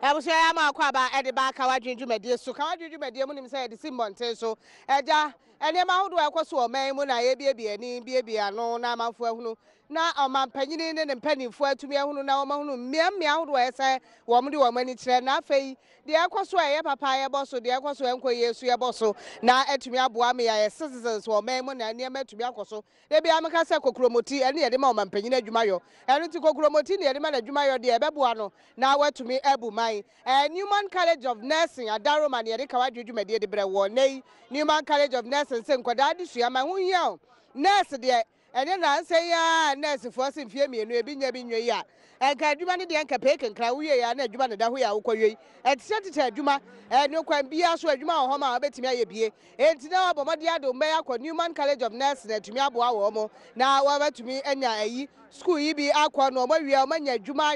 I was saying, I'm a quaba at the back. How I drink you, my dear. So, how did you, my dear, when you say the Simon so, Edja, and the amount I was so, man, when I be a no, now, for now, my penny and penny for to me, who now, meow, where I say, woman, do a many train, not fay, the aquasway, papaya bosso, the aquasway, yes, we are bosso, now at me, Abuami, I citizens, or man, when I near me to be aquaso, there be a macassaco chromoti, and near the moment, penny Jumayo, and to go chromoti, near the man Jumayo, the Babuano, now what to me, Abu Mai, and Newman College of Nursing, a Darum and Yadika, you may dear the Brewer, nay, Newman College of Nursing, St. Quadadi, she am my own young nurse, dear. And then I say, ah, nurse, for us in fear me, and we've been ya. And can you manage the anchor pick and Claudia and Juma that we are okay? At Saturday, Juma, and no can be as well, Juma, Homa, I bet me a be. And now, Bomadiado, Mayak, Newman College of Nursing, to me, Abu now over to me, and I, school, be aqua, no more, we are mania, Juma,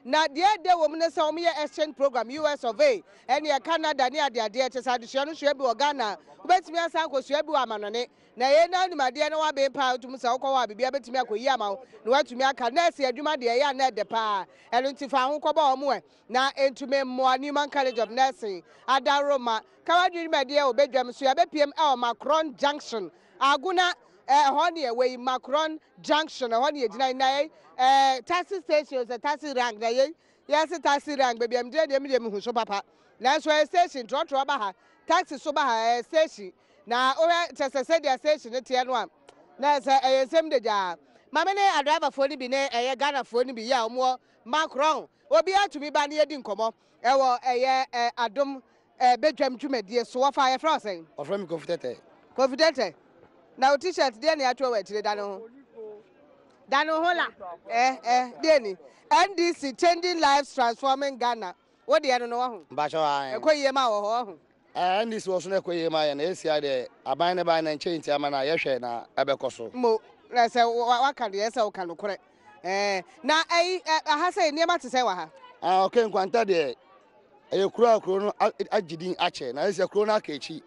now, dear, the woman saw me exchange program, US of A, and near Canada, near the dear to Sadishan, Shebu or Ghana, bet me as Uncle Shebu Amanone. Now, my dear, no one be proud to Musako, be able to make a Yamo, no to me, I can see a Juma, dear, and the pa, and to found Cobo, now into me more Newman College of Nursing, Adaroma, Kawadi, my dear, Bedram, so I bet PM Macron Junction, Aguna. Honey away Macron Junction, honey, taxi stations, a taxi rank, yes, a taxi rank, baby, I'm dead, medium who so papa. That's why station, Trot Robaha, taxi soba station. Now, just I said, the station at Tian1. That's a same the job. Mamma, I drive a phone be near a Ghana phone be ya more Macron, or be out to be banny didn't come up. Adom, Badwam to me, dear, so fire frosting. Or from Confidente. Now, t-shirt, Danny, I throw it to the Dano Hola. Danny. NDC, changing lives, transforming Ghana. What do you know? Basha, a quay yama. And this was not quay my and ACI, a bind and change, Amana, Yashana, Abecoso. Mo, I say, what can the SL can look correct? Now, I have say near to say, okay, Quanta de a crowd chrono at Jidin Ache, now is a crona catchy.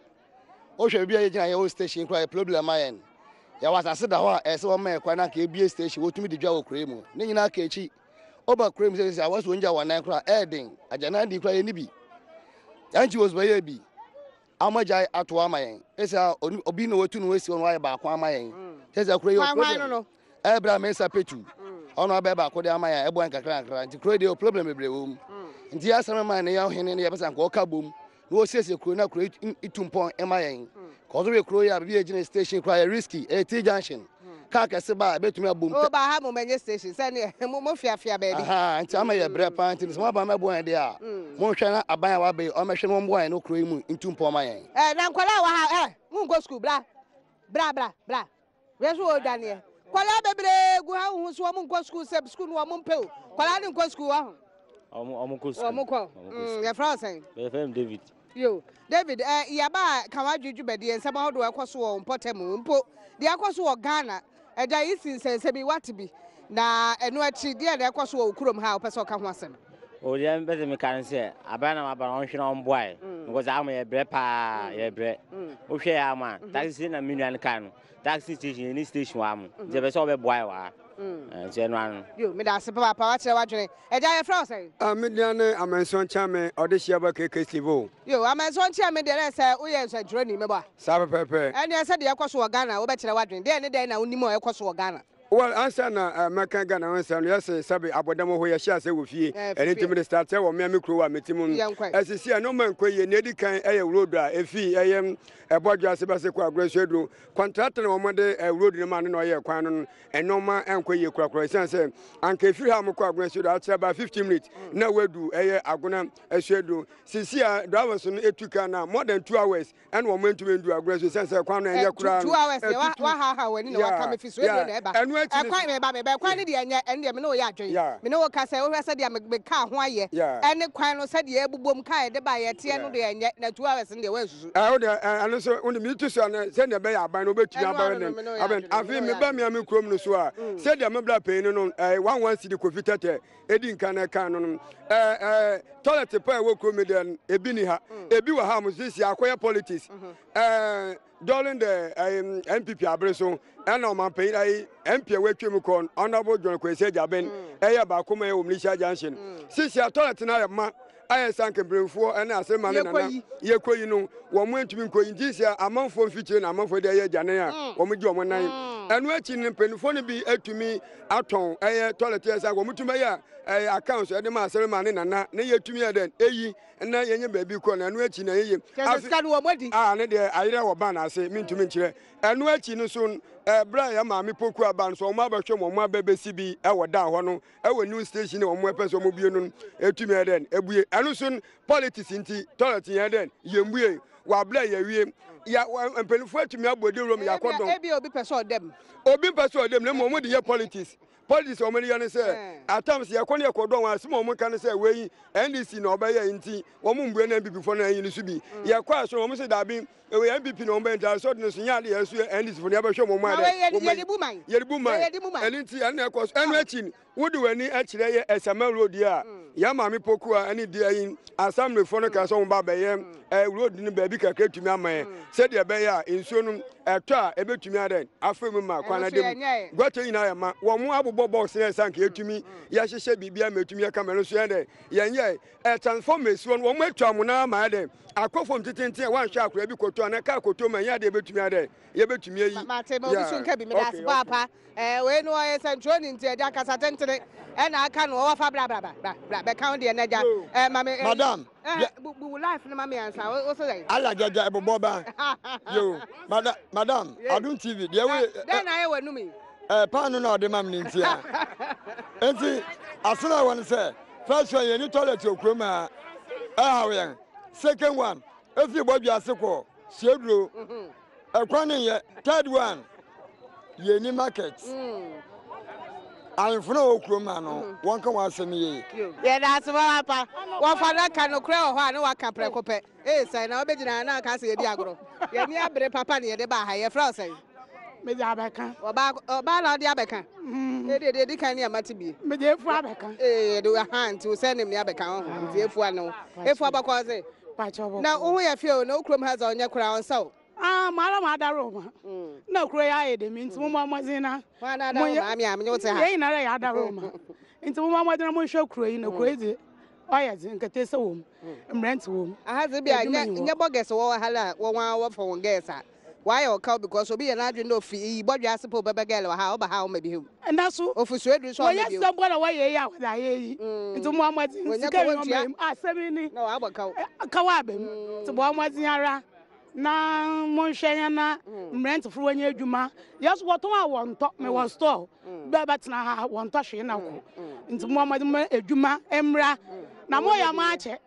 Ocean be a old station, quite a problem. Mine. There was a said, as one man, quite a station, what to me the job cream. Nina Kachi. Over cream says, I was when you were not adding. I didn't declare any be. And she was baby. How much I at one man. It's a Obino to know on why about one man. There's a crayon. I don't know. Abraham Mesa Petu. On our baby, Kodamaya, a blank to create your problem with the room. And the answer man, a young hen in the episode walk a boom. No says you could not create it to point MIA. Cause we create a VH station quite risky, a T junction. Carcassaba, I bet me a boom. Oh, by how many stations, and Mofia, baby. And tell me a bread pint in small by my boy, they are. Monshana, a buy our bay, or machine one boy, no cream into Pomay. And I'm quite won't go school, blah, blah, blah, blah. Where's all Daniel? Quala baby, go who's woman go school, school, woman pill. Quala didn't go school. Your frozen. David. You, David, Yaba, Kawaju Bedi, and somehow do a coso on Potemumpo, the Aquaso Ghana, and I is in Semi what to be. Now, and what she did, the Aquaso Kurum how Pasoka Wasson. Oh, the better mechanic say, a banner about on boy, because I'm a brepa, a bread. Okay, I'm a taxi in a million can, taxi station in this station, the best of a boy. General, you, Midas Papa, watching a giant frozen. Mediana, I'm a son charming, or the Shabba Casivo. You, I'm a son charming, there, sir, we are a journey, member. Saba Pepe. And I said the Aquaso Ghana, or better watching, then and then, only more Aquaso Ghana. Well, answer na Macan Ghana, and yes, Sabi Abodamo, where shall say with you, and intimate starter or Mammy Crew, Metimun. As you see, a no man quay, Nedican, a road, a fee, I am a Bodja Sebastian Gracedo, contractor or Monday, a road in a man in Oya Quanon, and no man and quay your crop, and say, and if you have a crop, Gracedo outside by 15 minutes, no way do a Agona, a shadow. Cecilia Davison, it took more than 2 hours, and 1 minute to do a Gracedo sense of crown and your crown. 2 hours, when you come if you I quite remember, but quite the and the Mino Yatri. Mino Cassa, who said, I'm a car, why, and the Quino said, the Boom Kai, the buy a Tiano, and yet 2 hours in the West. And also, when the mutation send a bay, by no bet to I feel me by me, I'm a chrome, said I'm a black pain on 1 city coffee, Edding Canon, toilet to pay work with me, a biniha, a biwa hamus this year, acquire politics. During the MPP Abreso, and on my pay, MP away Chimicon, Honorable John Quay, Ben, Aya Bakuma, Misha Junction. Since you are told tonight, aye sanke bremfo ena asema ne nana ye koyi no wo mo ntumi koyi ntisia amanfo mfikyire na amanfo de ye gyane a wo mo gi wo nan enu achi ne penfo ne bi atumi aton eye toilet esa wo mutumi ya accounts e de ma asema ne nana ne ye tumi ya den eyi na yenye baabi ko na enu achi na ye ne de ayire wo ban ase mintumi nkyire enu achi no so bra ya ma me poku aban so mo abahwe mo abebesi bi e wo da ho no e wo new station mo epeso mo bie no etumi ya den ebue enu so politics nti toilet ya den ye mbue wa bla ya wie ya mpelifo atumi abode rom ya kodon ebi obi pese odem na mo de ye politics o many yan say at times ya kwani ekodon wa asimo mo kan say we NDC na obaye nti wo mo mbue na MPP fo na yin su bi ya kwa so mo say da bi we MPP na ombe nta so de so nya de yesu NDC fo na ba hwe mo ma de ye di buman nti an na ekos enu achi wodi wani akire ye Esama road ya ya ma me poku a ani de yin assembly fo no ka so mo ba be ye road ni ba bi ka ka tumi amaye se de be ya nsuo no eto a ebetumi aden afemu ma kwana dem gwato yin na ma wo mo abobbo box na sanka etumi ya hyehye bibia metumi ya kamera so yende yenye transformation wo mo atwa mo na ma de akofom titinte wan hwa akora bi koto na ka koto ma ya de betumi ade ye betumi yi mate ma obi so nka bi me das papa we no ye sentro ni nti eja kasa tentene e na aka no wo fa bra be count de na ja madam bu life na mama answer wo so dai ala jaja ebobo ba yo madam Adom TV de we den na ye wanu mi pan no de mam ni ntia enti asena won say first one ye ni toilet okroma hawen second one if you body aseko siedro ekwane ye third one ye ni market ayfuna okroma no won kan wasem ye that's papa wo fa na ka no kra ho a na waka prekope say na obegina na ka se ye di agoro ye ni abre papa ne ye de ba ha ye fra say me di abeka oba la di abeka de kan ne amati bi me di efu abeka de ha nti wo say ne abeka ho nti efu ano efu abako say na wo ya fie na okrom ha za onye kura on saw mara ma daro ma na okro ya ede mi nti mo mamazina wa na da ma mi am nyote ha ye na ya daro ma nti mo mamazina mo hwe okro yi na okro edi oya zin kete se wo mrent wo aha ze bia nye boges wo hala wo wa wo fo ngesa why o call because obi na adwe no fi bodwa asepo bebe girl ha oba ha o ma bi hu and so ofusu edu so o yes so bola wa ye ya wa ye yi nti mo amazin sika yo me asemi ni no agba kawa ba nti mo amazin ara na mo hwenya na mrent furu wanya adwuma yes wo ton a won to me wo store be betna ha won to hwe na ko nti mo amazin adwuma emra na mo ya ma ache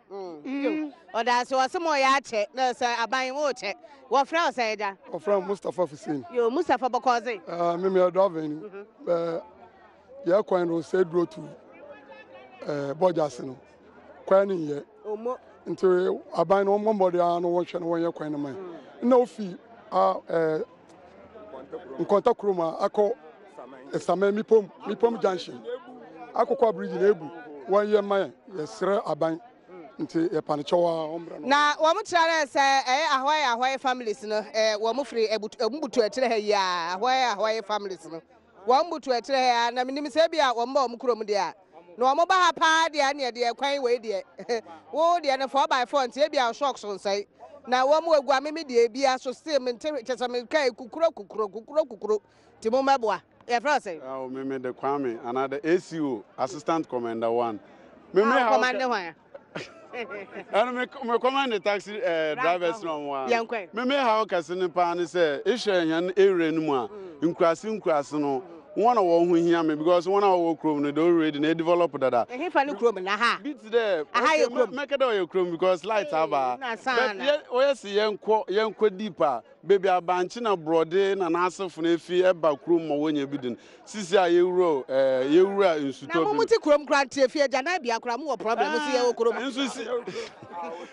oda so wase mo ya ache na so aban mo che wo fra o say da o fra Mustafa Hussein yo Mustafa Bokoze me me driving ya kwan ro say draw to Bojas no kwan ni ye omo nti aban no mo body an wo hwe no wo ye kwan no man na ofi nkonta kroma akọ Esama mipom junction akọkọ bridge na ebu won ye man ye sere aban nti e panichowa ombra no na wo mutrare se ahwai families no wo mufri ebutu etire ha ya ahwai families no wo mbutu etire ha na minim se bia wo mba wo krom de a na wo ba ha pa de a ne de kwan we de wo de na 4x4 nti bia shock so nsai na wo mu egua meme de bia so stem nti chesame kai kukuro ti mo meboa e fra say oh meme de Kwame another ACO assistant commander 1 meme commander 1 and me command the taxi drivers no one me how kase ne pa ne say e hwe yan area no mu a nkurase no one of who hear me because one of our chrome they already they develop that. He funny chrome na ha. Beats there. Make it all your chrome because lights have a. But yes, young deeper. Baby a banchi na brode na nasa funefi eba chrome ma when you bidin. Sisi a euro in suto. Na muti chrome grant if you jana bia kra mo problem si e chrome.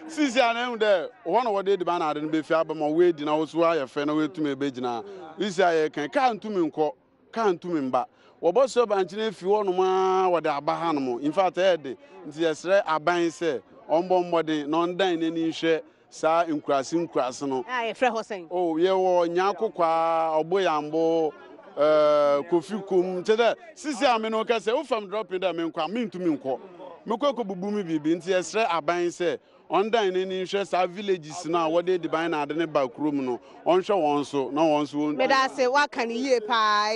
Sisi a na there one of they the ban adin be fi aba ma we di na wo so aye fe na we tumi be gina. Sisi a ye kan tumi nko kan tumi mba woboso banchine fi wonu ma wode abaha no in fact ede nti yesre aban se ombo mmode no ndan nani hwe sa nkurase no e frɛ ho sen oh ye wo nyakokwa oboyambo kofi kum tede sisi ame no kase wo fam drop in da me nkwa me ntumi nko mekɔ ko bubu mi bibi nti esre aban sɛ online ni nhwɛ sa villages na wɔde diban na ade ne ba kurom no ɔnhwɛ wɔn so na wɔn so wɔn meda se waka ne yie paa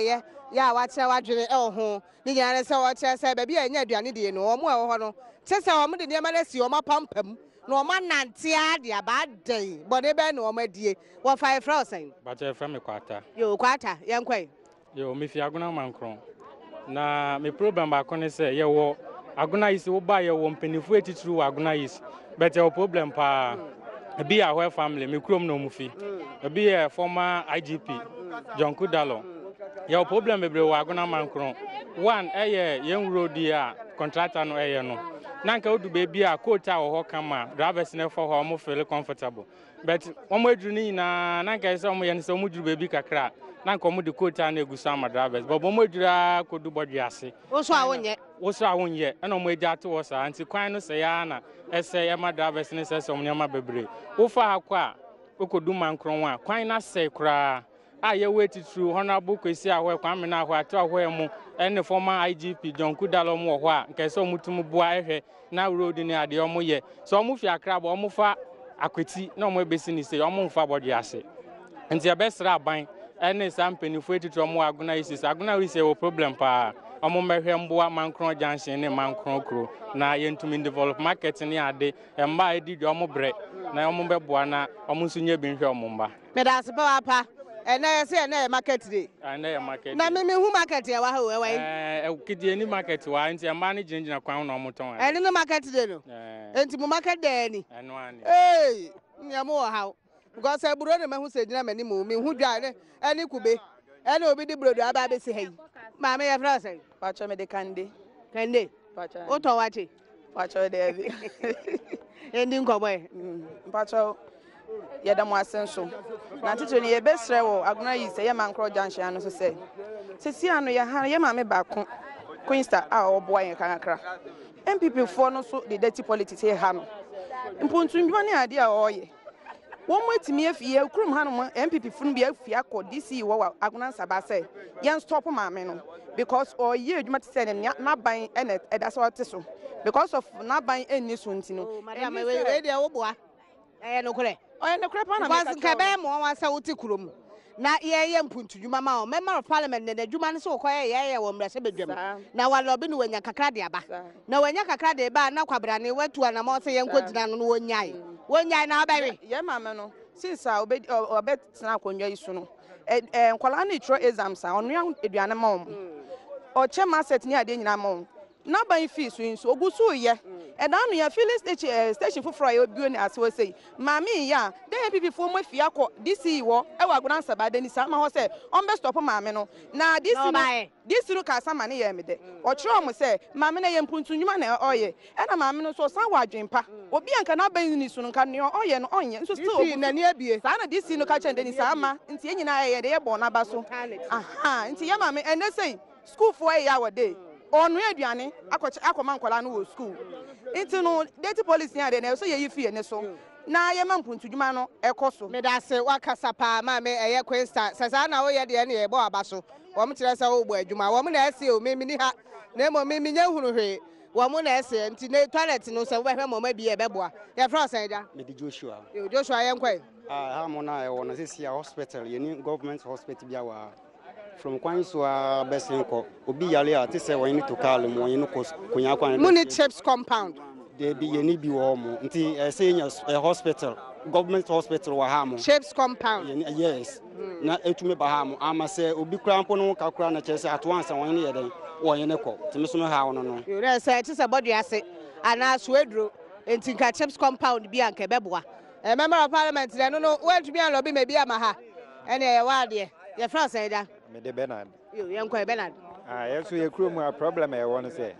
ya wakyerɛ wadwene ho ne nyane sɛ wɔkyerɛ sɛ baabi a ɛnyɛ aduane deɛ no ɔmo a ɛwɔ hɔ no kyɛ sɛ ɔmo de nneɛma no si ɔmo apampam na ɔmo anante ade abaadɛn bɔne bɛn na ɔmo adie wɔfa ɛfrɛ ɔsɛn bakyɛ ɛfrɛ me kwata kwata yɛnkɔe mefi agona mankron na me problem baako ne sɛ yɛwɔ agona yisi woba yɛwɔ mpanimfoɔ atitiri wɔ agona yisi but yɛwɔ problem paa ebi yɛ ahɔɛ family me kurom na ɔmo fi ebi yɛ former IGP John Kudalo yɛwɔ problem bebree wɔ agona mankron one ɛyɛ yɛn roadi a contractor no ɛyɛ no na nka wodu baabi a coat a wɔ hɔ kama drivers ne fɔ hɔ ɔmo feel comfortable but ɔmo aduru ne nyinaa na nka sɛ ɔmo yɛ ne sɛ ɔmo duru baabi kakra na nka ɔmo de coat a na egu so ama drivers but ɔmo aduru a kodu bɔdwe ase woso a wonyɛ ɛna ɔmo agya ato wɔ saa nti kwan no sɛ ya na ɛsɛ ɛma drivers ne sɛ ɔmo nneɛma bebree wofa akɔ a okodu mankron a kwan na sɛ koraa a yɛwɔ atitiri honorable kwesi ahɔ kwame na ahɔ ato ahɔ mu ɛne former IGP John Kudalo mu wɔ hɔ a nka sɛ ɔmo tum boa ɛhwɛ na road ne adeɛ ɔmo yɛ so ɔmo fi akra ba ɔmo fa akwati na ɔmo ebesi ne se ɔmo mfa bɔdwe ase nti ɛbɛsra aban ɛne saa mpanimfoɔ atitiri ɔmo agona yisi wɔ problem paa ɔmo mɛhwɛ mboa mankron junction ne mankron kuro na yɛntumi develop market ne ade mba edi dwa ɔmo brɛ na ɔmo bɛboa na ɔmo nso nye bi nhwɛ ɔmo mba medase papa ɛnɛ sɛ ɛnɛ market day ɛnɛ market na me hu market yɛ wa ho ɛwɛ kidie ni market wa nti mba ne gyinagyina kwan na ɔmo tɔn ɛne no market day no enti mo market day ni ɛno ani nyamo wɔ ha because eburo ne mahu sɛ gyina mani mu me hu dwa ne ɛne kube ɛne obi di brodo aba bɛsi ha yi ma me yɛ fra sɛ pacho me de kande pacho wotɔ wache pacho de bi endi nkɔbɔ pacho yɛda mo asen so na titiri ne yɛbɛsrɛ wɔ agona yi sɛ yɛ mankro junction ano so sɛ sisi ano yɛ ha yɛ maame baako Queensta a ɔboa yɛn kakra MPP foɔ no so de dirty politics yɛ ha no mpontunjuma ne ade a ɔyɛ wɔn mo etimi afie kurom ha no MPP funu bi afie akɔ DC wɔ agona nsaba sɛ yɛn stop maame no because ɔyɛ adwuma te sɛ ne naban ɛna ɛda sɛ ɔte so because of naban ɛnni so nti no madam we dey woboa ɛyɛ no korɛ ɔyɛ ne korɛ pa na because nkɛbɛn mo wɔn asɛ wote kurom na yɛyɛ mpuntudwuma ma o member of parliament ne adwuma no so kɔyɛ yɛyɛ wɔ mmrɛhyɛ badwam na walɔbi no wanya kakra de aba na wanya kakra de ba na kwabrane watu anama sɛ yɛnkɔ gyina no wonyae na ɔbɛwe yɛ maame no since a ɔbɛtena akonnwa yi so no nkɔlaa ne twerɛ exams a ɔnoa aduane ma wɔn ɔkyɛ market ne adeɛ nyinaa ma wɔn naban fee so nso ogu so yɛ ɛda no yɛ filling station foforɔ a yɛbio ne ase wɔ sɛ maame yɛ a dɛ MPP foɔ mo afie akɔ DC wɔ ɛwɔ agona nsaba da ni saa ma hɔ sɛ ɔmbɛ stop maame no na DC no ka sama ne yɛ me dɛ ɔkyerɛ ɔmo sɛ maame no yɛ mpuntunwuma na ɔyɛ ɛna maame no so ɔsan wɔ adwen pa obi anka naban ni so no nka nea ɔyɛ no ɔnyɛ nso still DC na ne abie saa na DC no ka kyɛn de ni saa ma nti yɛ nyinaa yɛ de yɛ bɔ n'aba so aha nti yɛ maame ɛnɛ sɛ school foɔ yɛ awɔ de onu aduane akɔma nkɔla no wɔ school nti no dirty police ne ade na so yɛ yi fie ne so na yɛ ma mpuntudwuma no ɛkɔ so medase wakasa pa ma me ɛyɛ Queensta sasa na wo yɛ de ne yɛ bɔ aba so wɔm kyerɛ sɛ wo bɔ adwuma wɔm na ɛse o me ni ha na mo me nya hunu hwe wɔm na ɛse nti ne toilet no sɛ wobɛhwɛ mɔma bi ɛbɛboa yɛ fra sɛ da me di Joshua yɛ nkɔ ha mo na ɛwɔ na sisi hospital yɛ ni government hospital bia wa from kwan so a besenko obi yale a te se won ni to call mo yin no konya kwan muni chips compound de bi ye ni bi wo mo nti say nya hospital government hospital wa ha mo chips compound yes na etume ba ha mo ama se obi kura mpo no kakura na che se ato ansa won ni ye den wo yin ne ko te me so no ha wono no you know say te se body ase ana so edro enti nka chips compound bi anka beboa member of parliament de no wantumi an lobby me bi ama ha ene ye wa de ye fra say da me de Bernard yenko Bernard yeso ye kuro mu a problem e won say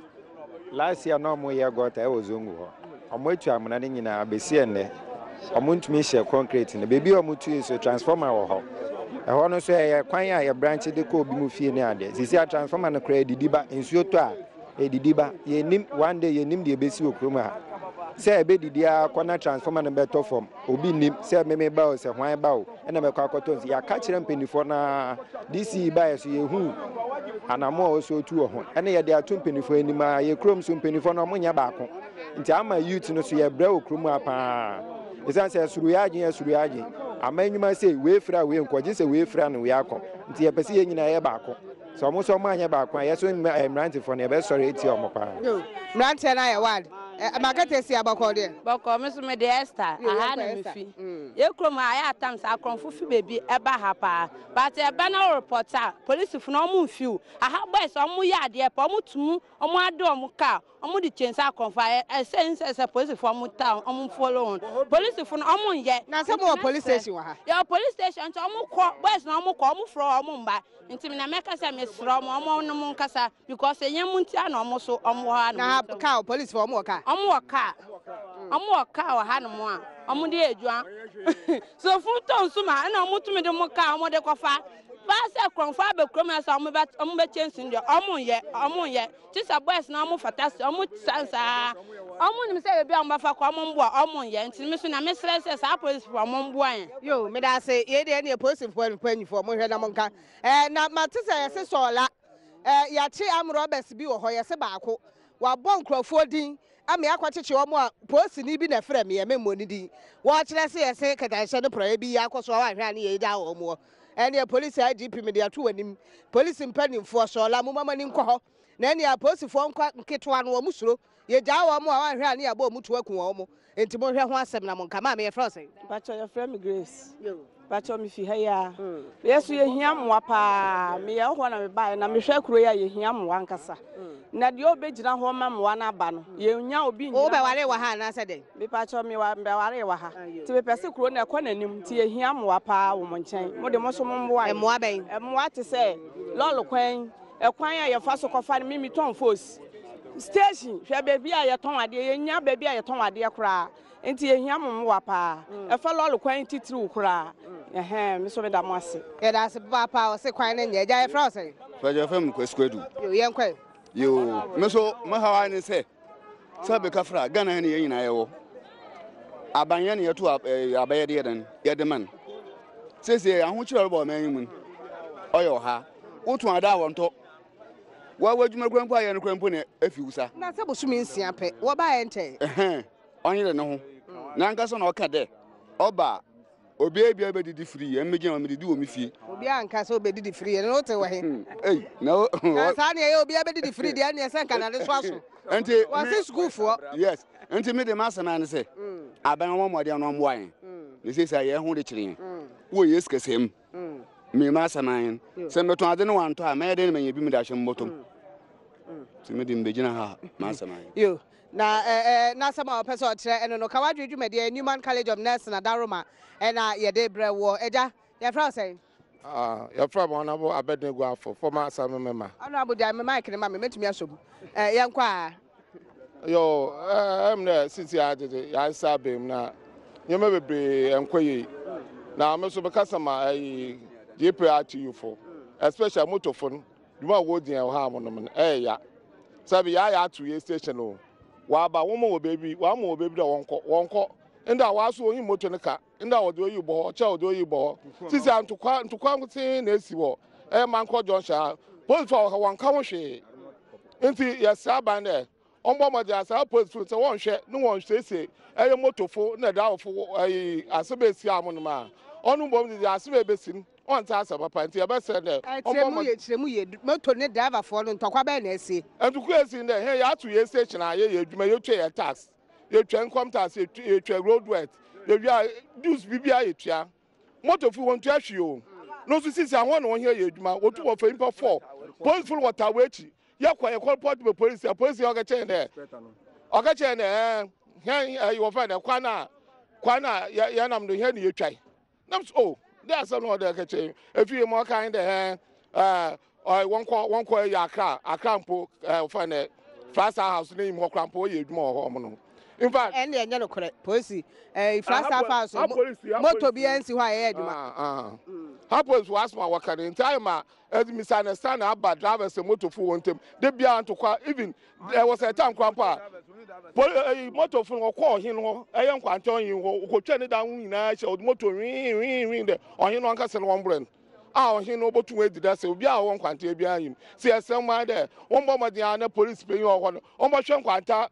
last year no mo ye got e wozongu ho omo atu amuna ne nyina besi enne omo ntumi hye concrete ne bebi omo tu so transformer wo ho e ho no so ye kwan a ye branch de ko obi mu fie ne ade sisi a transformer no kra didiba ensuo to a didiba ye nim one day ye nim de besi okuro mu a se ebe didia kwana transformer no beto form obi nim se meme ba o se hwan ba o na me kwa akoto ya ka kire mpenifo na DC ba so ye hu anamo so tu ho ene ye de ato mpanifo anima ye krom so mpanifo no mo nya baako nti ama youth no so ye bra okrom apa esan se suru yaje amanyuma se we fra we nkoje se we fra no we akọ nti ye pese ye nyina ye baako so mo so mo anya baako ye so mrantifo no ye be sori eti omo pa mrante na ye wad makete si abako de bako me so me de Esther aha na me fi ye krom aya atam sa akronfo fi bebi eba ha pa but eba na reporter police fu no mo fiu aha boys omo ya de pa omo tumu omo adom ka omo di chense akronfo se police fu omo town omo follow police fu no omo ye na se mo police station wa ha ya police station to omo ko boys na omo ko omo fro omo mba nti me na meka se me sro omo no mo nkasa because enyam nti ana omo so omo ha na ka police fu omo ka omo waka wa ha no mo a omo de edua so futo nsuma na omo tumi de mo ka omo de kofa ba se kronfa be kroma so omo be change ndio omo ye tisa boys na omo fatasi omo sansa omo nim se be omo ba fa ko omo mbo omo ye nti me so na me sere se sa police for omo mbo an yo me da se ye de na police for panifo mo hwe na mo nka na matisa ye se sola ya chi amrobes bi wo ho ye se baako wa bon krofo din ame akwacheche omo a police ni bi na frɛ me ye memoni din wo kyerɛ se ye se katahyɛ no proye bi yakoso wa hwe an ye da omo ene police IGP me de ato wanim police mpanimfo sola mo mama ni nkɔ hɔ na ene police fo nkɔ nketoa no omo suro ye gya wo mo a wa hwe an ye aba omo to aku wo mo enti mo hwe ho asɛm na mo nka ma me ye frɛ se bacho ye frɛ me Grace bacho mi fi ha ya yesu ye hia moa pa me ye ho na me ba na me hwɛ kuro ya ye hia moa nkasa na de obegyina ho ma moa na aba no ye nya obi nyina o be ware wa ha na se de me bacho me wa be ware wa ha ti be pese kuro na ekɔ nanim ti ye hia moa pa wo mo nkyɛn mo de mo so mo moa moa ben moa te se lolo kwan ekwan a ye fa so kɔfa no mimi ton force station hwɛ baby a ye ton ade ye nya baby a ye ton ade kora enti ye hia mo wa pa e fa lolo kwan titiri kora me so me da mo ase ye da se papa o se kwan na nya gya ye fra se fa je fam ko squadu yo ye nkwa yo me so me hawa ni se sabe ka fra Ghana ne ye nyina ye wo abanye ne ye to abaye de den ye de man sese ahu kire bo man yimun oyo ha wotu ada wonto wa wadwuma kwanpo aye no kwanpo ne afiusa na se bosumi nsia pe wo ba ye nte onye de ne ho na nka so na oka de oba obi ebia be didi free emegina o medidi o mi fie obi anka so be didi free no te wa he no na sa na ye obi be didi free de na se nka na de so aso enti wa se school for yes enti me de masama ne se aban wo mo de no mo wan ne se sa ye ho de kire wo yes kesem me masama se meto ade no wanto a me de me ye bi me da hye motom ti me de mbegina ha masama yo na sama person kire eno no kawadwe dwumade Newman College of Nursing na Daroma na ye de brewo eja ye fra say ye fra mo na bo Abednego afọ former assembly member ana abu dia me mic ne ma me metumi asom ye nkwa yo na city adede ya sabem na ye me bebre enkoyi na me so be kasama JPR to you for especially motor phone duma wo din ha mo no ya sabi ya to ye station o wa ba wo mo baby wa mo baby da wonko nda wa so oyin moto ne ka nda wo de oyi bo cha wo de oyi bo sisi antukwa ntin na esi wo manko Johnson police for wonka wo hwe nti yes aban there ombo mo dia sa police so won hwe no won hwe ese motofo na da wo fo asebe esi amono ma onu bom dia asebe besim on ta asa papa nti e be se ne ombo mo kiremu ye moto ne driver for no ntokwa ba na esi entuku esi ne he ya to ye station aye ye adwuma ye twa ye tax ye twa income tax ye twa road work ye bia dues bibia ye twa motofo won twa hwe o no so sisi ahon no he ye adwuma otu wo fa impa 4 police full water wechi ye kwa ye call port be police o ga chen ne he you find kwana ya nam no he ne ye twa nam so there's no other kitchen if you more kind one call ya Accra mpo find a fast house name ho krampo ye dwuma ho no in fact ene enye no kore police fast house moto bi ensi ho aye adwuma ha police was ma waka in time as misunderstand about drivers motor fu wontem de bia antokwa even there was a time krampo motor fu ko hin ho eye nkwanto hin ho ko twa ne da hu nyina che motor rin de ohin no anka se no brand a he no botu we dida se obi a won kwanta bi anyim se esem ma de won bo madian na police pe yo ho no won bo hwe kwanta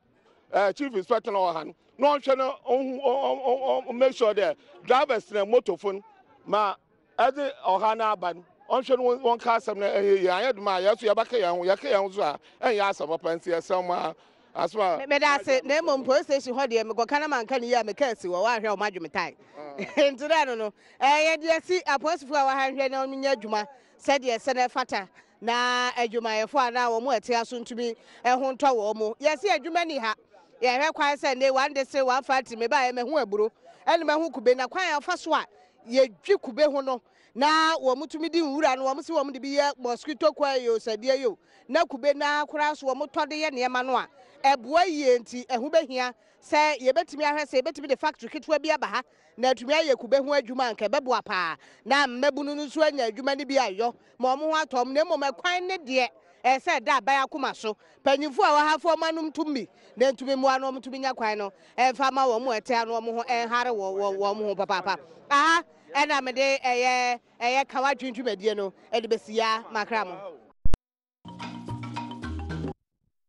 chief inspector no ha no no hwe no make sure that drivers na motor phone ma ade oha na aba on hwe no won ka asem na ya yeduma ya so ya baka ya ho ya ka ya ho so a en ya asem pansi esem ma asma me da se na mo police station ho de me go kana man kan ya me ka si wo wa hwe o madwum tai nti da no ye de si apostle a wa ha hwe na onya adwuma se de se na fata na adwuma ye fo ana wo mo ate aso ntumi ho ntɔ wo mo ye se adwuma ni ha ye hwe kwan se ne one day say one party me ba ye me ho aburo ene me ho kube na kwan ya fa so a ye dwi kube ho no na wo mutumi di wura no wo se wo de bi ye mosquito kwa yo sadie yo na kube na kura so wo motɔ de ye ne ma no a eboa yie nti ehu behia se ye betimi ahwe se ye betimi de factory kitwa bi aba ha na atumi aye kube ho adwuma nka beboa pa na mmabunu no so anya adwuma ne bi ayo ma omo ho atom na emo makwan ne de se da ban akoma so panyimfu a wa hafo manum tumi na ntumi mo ano mtumi nya kwan no emfa ma wo mo ete ano mo ho enhare wo mo ho papa aha ena me de eye kawa dwundwumadie no e de besia makra mo